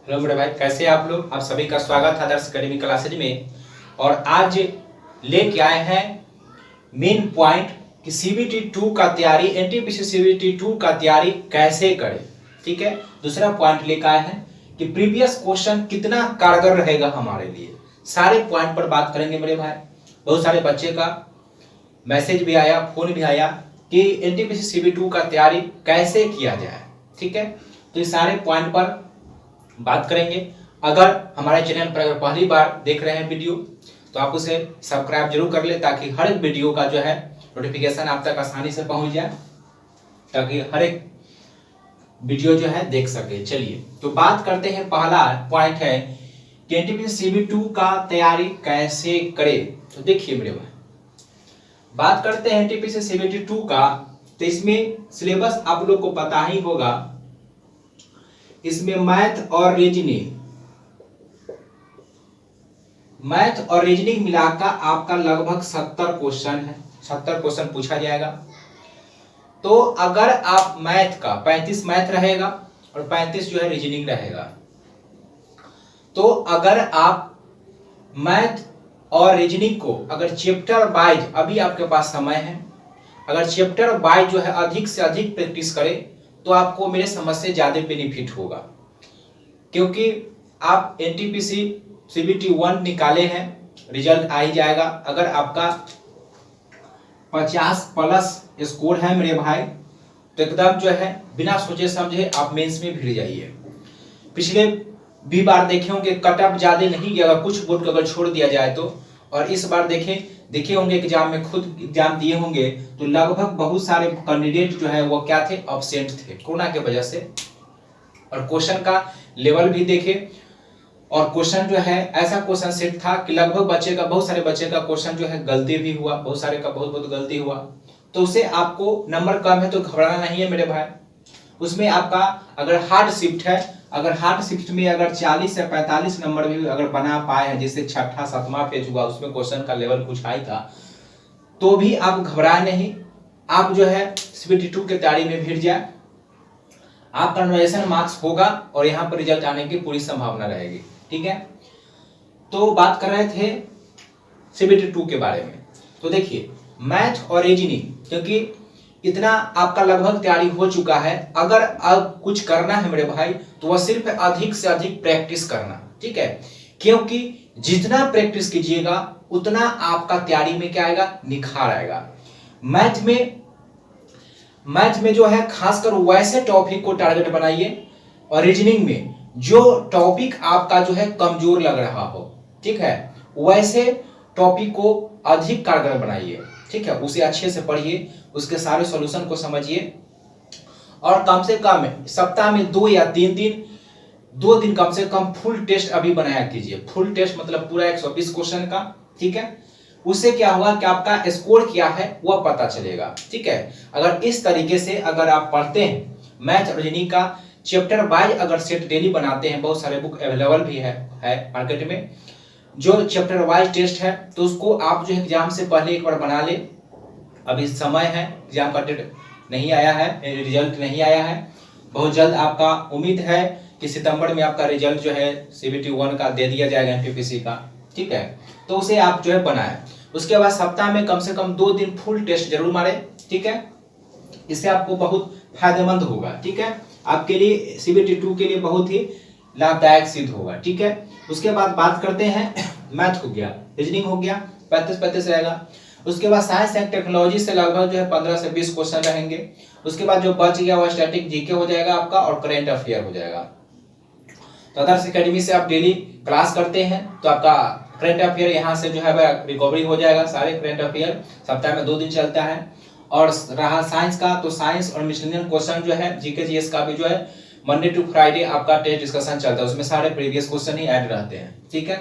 Hello मेरे भाई, कैसे हैं आप लोग। आप सभी का स्वागत है आदर्श एकेडमी क्लासेज में। और आज लेके आए हैं मेन पॉइंट कि सीबीटी 2 का तैयारी, एनटीपीसी सीबीटी 2 का तैयारी कैसे करें। ठीक है। दूसरा पॉइंट लेकर आए हैं कि प्रीवियस क्वेश्चन कितना कारगर रहेगा हमारे लिए। सारे पॉइंट पर बात करेंगे मेरे भाई। बहुत सारे बच्चे का मैसेज भी आया, फोन भी आया कि एनटीपीसी सीबीटी 2 का तैयारी कैसे किया जाए। ठीक है। तो ये सारे पॉइंट पर बात करेंगे। अगर हमारे चैनल पर अगर पहली बार देख रहे हैं वीडियो तो आप उसे सब्सक्राइब जरूर कर ले, ताकि हर एक वीडियो का जो है नोटिफिकेशन आप तक आसानी से पहुंच जाए, ताकि हर एक वीडियो जो है देख सके। चलिए तो बात करते हैं। पहला पॉइंट है कि एनटीपीसी सीबीटी 2 का तैयारी कैसे करें। तो देखिए मेरे भाई, बात करते हैं एनटीपीसी सीबीटी 2 का। तो इसमें सिलेबस आप लोग को पता ही होगा। इसमें मैथ और रीजनिंग मिलाकर आपका लगभग 70 क्वेश्चन है। 70 क्वेश्चन पूछा जाएगा। तो अगर आप मैथ का 35 मैथ रहेगा और 35 जो है रीजनिंग रहेगा। तो अगर आप मैथ और रीजनिंग को अगर चैप्टर वाइज, अभी आपके पास समय है, अगर चैप्टर वाइज जो है अधिक से अधिक प्रैक्टिस करें तो आपको मेरे समझ से ज्यादा बेनिफिट होगा। क्योंकि आप एनटीपीसी सीबीटी 1 निकाले हैं, रिजल्ट आ ही जाएगा। अगर आपका 50 प्लस स्कोर है मेरे भाई, तो एकदम जो है बिना सोचे समझे आप मेंस में भिड़ जाइए। पिछले भी बार देखे होंगे कट ऑफ ज्यादा नहीं गया, अगर कुछ बोर्ड को अगर छोड़ दिया जाए तो। और इस बार देखे होंगे एग्जाम में, खुद एग्जाम दिए होंगे तो लगभग बहुत सारे कैंडिडेट जो है वो क्या थे, एब्सेंट थे कोरोना के वजह से। और क्वेश्चन का लेवल भी देखे, और क्वेश्चन जो है ऐसा क्वेश्चन सेट था कि लगभग बहुत सारे बच्चे का क्वेश्चन जो है गलती भी हुआ, बहुत सारे का बहुत गलती हुआ। तो उसे आपको नंबर कम है तो घबराना नहीं है मेरे भाई। उसमें आपका अगर हार्ड शिफ्ट है, अगर हार्ड शिफ्ट में अगर 40 से 45 नंबर भी अगर बना पाए हैं, जैसे छठा 7वां पेज हुआ उसमें क्वेश्चन का लेवल कुछ हाई था, तो भी आप घबराए नहीं। आप जो है सीबीटी 2 की तैयारी में भिड़ जाए, आपका कन्वर्जेशन मार्क्स होगा और यहाँ पर रिजल्ट आने की पूरी संभावना रहेगी। ठीक है। तो बात कर रहे थे सीबीटी 2 के बारे में। तो देखिए मैथ और रीजनिंग, क्योंकि इतना आपका लगभग तैयारी हो चुका है, अगर अब कुछ करना है मेरे भाई तो वह सिर्फ अधिक से अधिक प्रैक्टिस करना। ठीक है। क्योंकि जितना प्रैक्टिस कीजिएगा उतना आपका तैयारी में क्या आएगा, निखार आएगा। मैथ में जो है खासकर वैसे टॉपिक को टारगेट बनाइए, और रीजनिंग में जो टॉपिक आपका जो है कमजोर लग रहा हो, ठीक है, वैसे टॉपिक को अधिक कारगर बनाइए। ठीक है। उसे अच्छे से पढ़िए, उसके सारे सॉल्यूशन को समझिए, और कम से कम सप्ताह में 2 या 3 दिन, 2 दिन कम से कम फुल टेस्ट अभी बनाया कीजिए। फुल टेस्ट मतलब पूरा 120 क्वेश्चन का। ठीक है। उससे क्या होगा कि आपका स्कोर क्या है वह पता चलेगा। ठीक है। अगर इस तरीके से अगर आप पढ़ते हैं, मैथ और रीजनिंग का चैप्टर वाइज अगर सेट डेली बनाते हैं, बहुत सारे बुक अवेलेबल भी है मार्केट में, जो चैप्टर वाइज टेस्ट है, तो उसको आप जो एग्जाम से पहले एक बार बना ले। अभी समय है, एग्जाम का डेट नहीं आया है, रिजल्ट नहीं आया है। बहुत जल्द आपका उम्मीद है कि सितंबर में आपका रिजल्ट जो है सीबीटी 1 का दे दिया जाएगा, एनटीपीसी का। ठीक है। तो उसे आप जो है बनाएं। उसके बाद सप्ताह में कम से कम 2 दिन फुल टेस्ट जरूर मारे। ठीक है। इससे आपको बहुत फायदेमंद होगा। ठीक है। आपके लिए सीबीटी 2 के लिए बहुत ही लाभदायक सिद्ध होगा। ठीक है। उसके बाद बात करते हैं, मैथ हो गया, रीजनिंग हो गया, 35 रहेगा। उसके बाद साइंस एंड टेक्नोलॉजी से लगभग जो है 15 से 20 क्वेश्चन रहेंगे। उसके बाद जो बच गया वह स्टैटिक जीके हो जाएगा आपका, और करेंट अफेयर हो जाएगा। तो आदर्श एकेडमी से आप डेली क्लास करते हैं तो आपका करेंट अफेयर यहाँ से जो है रिकवरी हो जाएगा। सारे करेंट अफेयर सप्ताह में 2 दिन चलता है। और रहा साइंस का, तो साइंस और मिसलेनियस क्वेश्चन जो है जीके जीएस का भी जो है मंडे टू फ्राइडे आपका टेस्ट डिस्कशन चलता है, उसमें सारे प्रीवियस क्वेश्चन ही ऐड रहते हैं। ठीक है।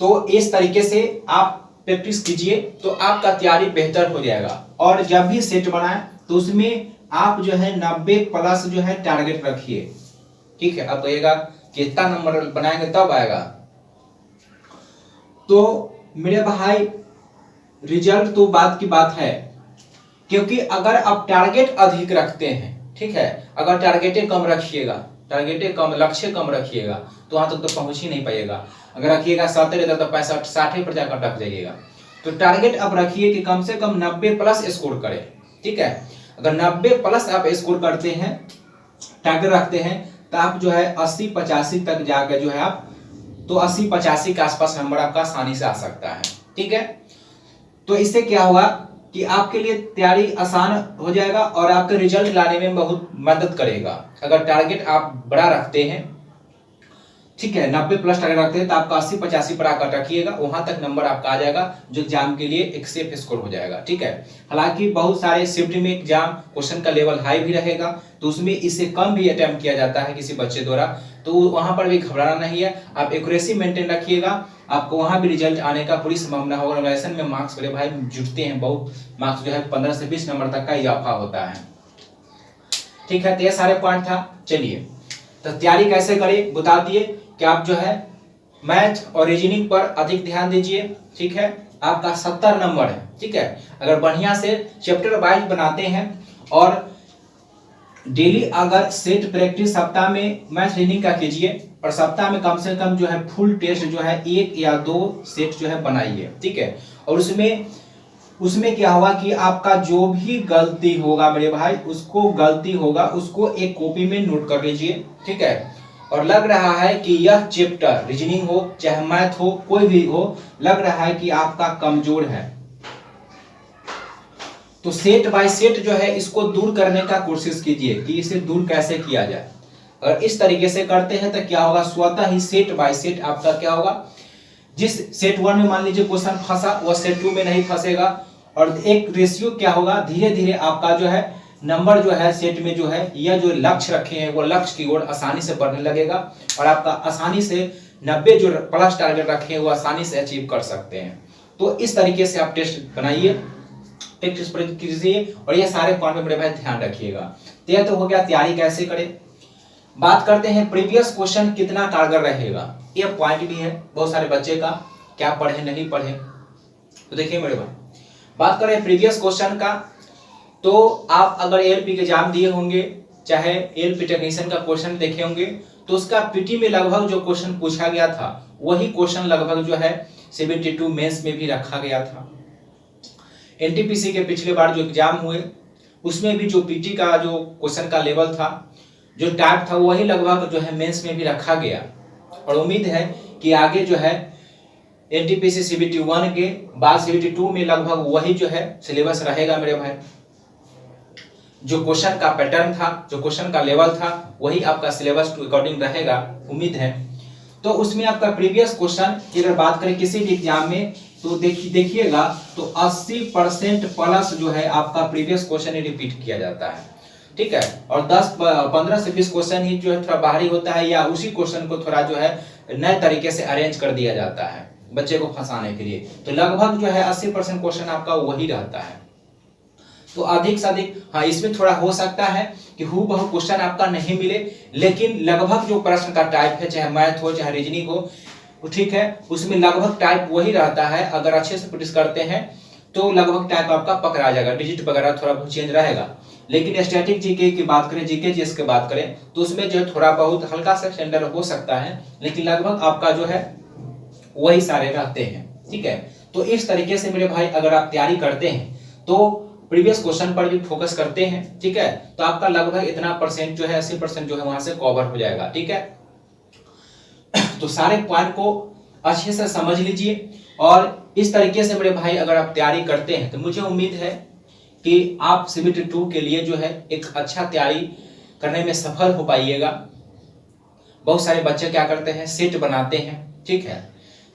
तो इस तरीके से आप प्रैक्टिस कीजिए तो आपका तैयारी बेहतर हो जाएगा। और जब भी सेट बनाए तो उसमें आप जो है 90 प्लस जो है टारगेट रखिए। ठीक है। अब कहिएगा कितना नंबर बनाएंगे तब आएगा। तो मेरे भाई रिजल्ट तो बात की बात है, क्योंकि अगर आप टारगेट अधिक रखते हैं, ठीक है, अगर टारगेटें कम रखिएगा टारगेट कम, लक्ष्य कम रखिएगा तो वहां तक तो पहुंच ही नहीं पाइएगा। अगर रखिएगा 70 तो 65 60 पर जाकर अटक जाइएगा। तो टारगेट अब रखिए कि कम से कम 90 प्लस स्कोर करें, ठीक है। अगर 90 प्लस आप स्कोर करते हैं, टारगेट रखते हैं, तो आप जो है 80-85 तक जाकर जो है आप तो 80-85 के आसपास नंबर आपका आसानी से आ सकता है, ठीक है। तो इससे क्या होगा कि आपके लिए तैयारी आसान हो जाएगा और आपके रिजल्ट लाने में बहुत मदद करेगा। अगर टारगेट आप बड़ा रखते हैं, ठीक है, 90 प्लस टारगेट रखते हैं तो आपका 80-85 पर आकर रखिएगा, वहां तक नंबर आपका आ जाएगा जो एग्जाम के लिए एक सेफ स्कोर हो जाएगा, ठीक है। हालांकि बहुत सारे शिफ्ट में एग्जाम क्वेश्चन का लेवल हाई भी रहेगा, तो उसमें इससे कम भी अटेम्प्ट किया जाता है किसी बच्चे द्वारा, तो वहां पर भी घबराना नहीं है। आप एक्यूरेसी मेंटेन रखिएगा, आपको वहां भी रिजल्ट आने का पूरी संभावना होगा। एवलुएशन में मार्क्स मेरे भाई जुटते हैं, बहुत मार्क्स जो है 15 से 20 नंबर तक का इजाफा होता है, ठीक है। तो ये सारे पॉइंट था। चलिए तो तैयारी कैसे करें बता दिए कि आप जो है मैथ और रीजनिंग पर अधिक ध्यान दीजिए, ठीक है। आपका 70 नंबर है, ठीक है। अगर बढ़िया से चैप्टर वाइज बनाते हैं और डेली अगर सेट प्रैक्टिस सप्ताह में मैथ रीजनिंग का कीजिए और सप्ताह में कम से कम जो है फुल टेस्ट जो है 1 या 2 सेट जो है बनाइए, ठीक है। और उसमें क्या होगा कि आपका जो भी गलती होगा मेरे भाई, उसको एक कॉपी में नोट कर लीजिए, ठीक है। और लग रहा है कि यह चैप्टर रीजनिंग हो चाहे मैथ हो कोई भी हो, लग रहा है कि आपका कमजोर है, तो सेट बाय सेट जो है इसको दूर करने का कोशिश कीजिए कि इसे दूर कैसे किया जाए। अगर इस तरीके से करते हैं तो क्या होगा, स्वतः ही सेट बाय सेट आपका क्या होगा, जिस सेट 1 में मान लीजिए क्वेश्चन फंसा वह सेट 2 में नहीं फंसेगा। और एक रेशियो क्या होगा, धीरे धीरे आपका जो है नंबर जो है सेट में जो है यह जो लक्ष्य रखे हैं वो लक्ष्य की ओर आसानी से बढ़ने लगेगा और आपका आसानी से 90 जो प्लस टारगेट रखे हैं वो आसानी से अचीव कर सकते हैं। तो इस तरीके से आप टेस्ट बनाइए, टेस्ट कीजिए और ये सारे पॉइंट में बड़े भाई ध्यान रखिएगा। तो यह तो हो गया तैयारी कैसे करें। बात करते हैं प्रीवियस क्वेश्चन कितना कारगर रहेगा, यह पॉइंट भी है बहुत सारे बच्चे का, क्या पढ़े नहीं पढ़े। तो देखिए मेरे भाई, बात करें प्रीवियस क्वेश्चन का, तो आप अगर एएलपी के एग्जाम दिए होंगे चाहे एएलपी टेक्नीशियन का क्वेश्चन देखे होंगे, तो उसका पीटी में लगभग जो क्वेश्चन पूछा गया था वही क्वेश्चन लगभग जो है 72 मेंस में भी रखा गया था। एनटीपीसी के पिछले बार जो एग्जाम हुए उसमें भी जो पीटी का जो क्वेश्चन का लेवल था, जो टाइप था, वही लगभग जो है मेंस में भी रखा गया। और उम्मीद है कि आगे जो है एनटीपीसी सीबीटी 1 के बाद सीबीटी 2 में लगभग वही जो है सिलेबस रहेगा मेरे भाई। जो क्वेश्चन का पैटर्न था, जो क्वेश्चन का लेवल था, वही आपका सिलेबस टू अकॉर्डिंग रहेगा, उम्मीद है। तो उसमें आपका प्रीवियस क्वेश्चन की अगर बात करें किसी भी एग्जाम में, तो देखिएगा तो 80% प्लस जो है आपका प्रीवियस क्वेश्चन ही रिपीट किया जाता है, ठीक है। और 15 से 20 क्वेश्चन ही जो है थोड़ा बाहरी होता है या उसी क्वेश्चन को थोड़ा जो है नए तरीके से अरेंज कर दिया जाता है बच्चे को फंसाने के लिए। तो लगभग जो है 80% क्वेश्चन आपका वही रहता है। तो अधिक से अधिक हाँ, इसमें थोड़ा हो सकता है कि हूबहू क्वेश्चन आपका नहीं मिले, लेकिन लगभग जो प्रश्न का टाइप है, चाहे मैथ हो चाहे रीजनिंग हो, ठीक है, उसमें लगभग टाइप वही रहता है। अगर अच्छे से प्रैक्टिस करते हैं तो लगभग टाइप आपका पकड़ा जाएगा, डिजिट वगैरह थोड़ा बहुत चेंज रहेगा। लेकिन स्टैटिक जीके की बात करें, जीके जीएस की बात करें, तो उसमें जो है थोड़ा बहुत हल्का सा स्टैंडर्ड हो सकता है, लेकिन लगभग आपका जो है वही सारे रहते हैं, ठीक है। तो इस तरीके से मेरे भाई अगर आप तैयारी करते हैं तो प्रीवियस क्वेश्चन पर भी फोकस करते हैं, ठीक है, तो आपका लगभग इतना परसेंट जो है 80% जो है वहां से कवर हो जाएगा, ठीक है। तो सारे पॉइंट को अच्छे से समझ लीजिए और इस तरीके से मेरे भाई अगर आप तैयारी करते हैं तो मुझे उम्मीद है कि आप सीबीटी 2 के लिए जो है एक अच्छा तैयारी करने में सफल हो पाइएगा। बहुत सारे बच्चे क्या करते हैं, सेट बनाते हैं, ठीक है,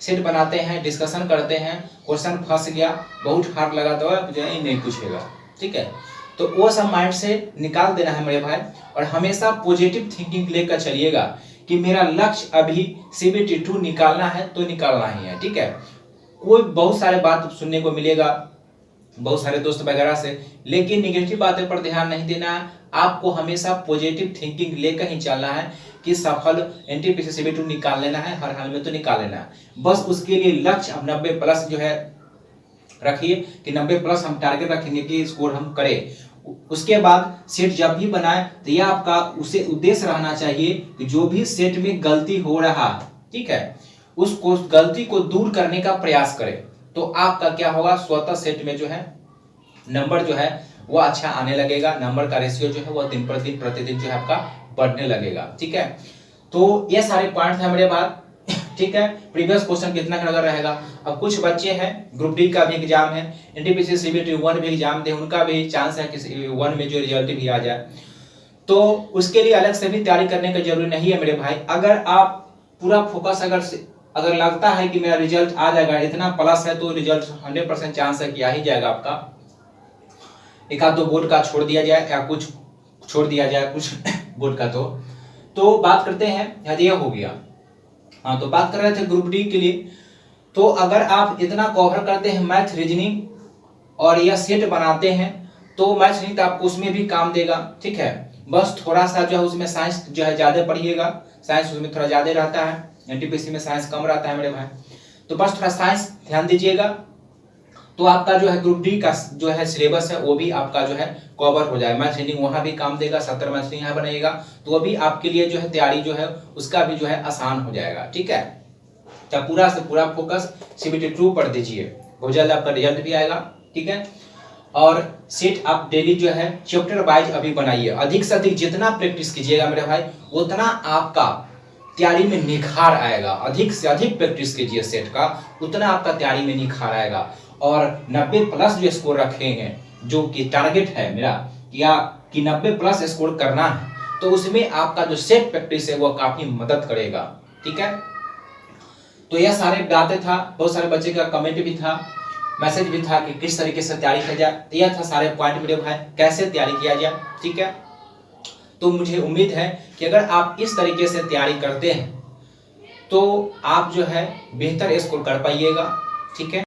सेट बनाते हैं, डिस्कशन करते हैं, क्वेश्चन फंस गया, बहुत हार्ड लगा तो नहीं पूछेगा, ठीक है। तो वो सब माइंड से निकाल देना है मेरे भाई और हमेशा पॉजिटिव थिंकिंग लेकर चलिएगा कि मेरा लक्ष्य अभी सीबीटी 2 निकालना है तो निकालना ही है, ठीक है। कोई बहुत सारे बात सुनने को मिलेगा बहुत सारे दोस्त वगैरह से, लेकिन निगेटिव बातें पर ध्यान नहीं देना है। आपको हमेशा पॉजिटिव थिंकिंग लेकर ही चलना है कि सफल एनटीपीसी सीबीटी 2 निकाल लेना है, हर हाल में तो निकाल लेना है। बस उसके लिए लक्ष्य अब 90 प्लस जो है रखिए कि 90 प्लस हम टारगेट रखेंगे कि स्कोर हम करें। उसके बाद सेट जब भी बनाए तो यह आपका उसे उद्देश्य रहना चाहिए कि जो भी सेट में गलती हो रहा, ठीक है, उसको गलती को दूर करने का प्रयास करें। तो आपका क्या होगा, स्वतः सेट में जो है नंबर जो है वो अच्छा आने लगेगा, नंबर का रेशियो जो है वो दिन प्रतिदिन जो है आपका बढ़ने लगेगा। ठीक है, तो ये सारे पॉइंट है मेरे बात। ठीक है, प्रीवियस क्वेश्चन कितना का रहेगा। अब कुछ बच्चे हैं ग्रुप डी का भी एग्जाम है, एनटीपीसी सीबीटी 1 भी एग्जाम दे, उनका भी चांस है कि 1 में जो रिजल्ट भी आ जाए, तो उसके लिए अलग से भी तैयारी करने का जरूरी नहीं है मेरे भाई। अगर आप पूरा फोकस अगर लगता है कि मेरा रिजल्ट आ जाएगा, इतना प्लस है, तो रिजल्ट 100% चांस है कि आ ही जाएगा आपका। एक आध दो बोर्ड का छोड़ दिया जाए या कुछ छोड़ दिया जाए कुछ बोर्ड का, तो बात करते हैं, ये हो गया। हाँ, तो बात कर रहे थे ग्रुप डी के लिए। तो अगर आप इतना कवर करते हैं मैथ रीजनिंग और यह सेट बनाते हैं, तो मैथ रीजनिंग तो आपको उसमें भी काम देगा। ठीक है, बस थोड़ा सा जो है उसमें साइंस जो है ज्यादा पढ़िएगा, साइंस उसमें थोड़ा ज्यादा रहता है, एनटीपीसी में साइंस कम रहता है मेरे भाई, तो बस थोड़ा साइंस ध्यान दीजिएगा, तो आपका जो है ग्रुप डी का जो है सिलेबस है वो भी आपका जो है कवर हो जाएगा। मैथ रीडिंग वहां भी काम देगा, 70 मैथ रीडिंग यहाँ बनेगा, तो वो भी आपके लिए जो है तैयारी जो है उसका भी जो है आसान हो जाएगा। ठीक है, तो पूरा से पूरा फोकस सीबीटी 2 पर दीजिए, बहुत जल्द आपका रिजल्ट भी आएगा। ठीक है, और सेट आप डेली जो है चैप्टर वाइज अभी बनाइए, अधिक से अधिक जितना प्रैक्टिस कीजिएगा मेरे भाई उतना आपका तैयारी में निखार आएगा। अधिक से अधिक प्रैक्टिस कीजिए सेट का, उतना आपका तैयारी में निखार आएगा। और 90 प्लस जो स्कोर रखे हैं, जो कि टारगेट है मेरा कि 90 प्लस स्कोर करना है, तो उसमें आपका जो सेट प्रैक्टिस है वो काफी मदद करेगा। ठीक है, तो यह सारे बातें था, बहुत सारे बच्चे का कमेंट भी था, मैसेज भी था कि किस तरीके से तैयारी किया जाए, यह था सारे पॉइंट मेरे भाई, कैसे तैयारी किया जाए। ठीक है, तो मुझे उम्मीद है कि अगर आप इस तरीके से तैयारी करते हैं तो आप जो है बेहतर स्कोर कर पाइएगा। ठीक है।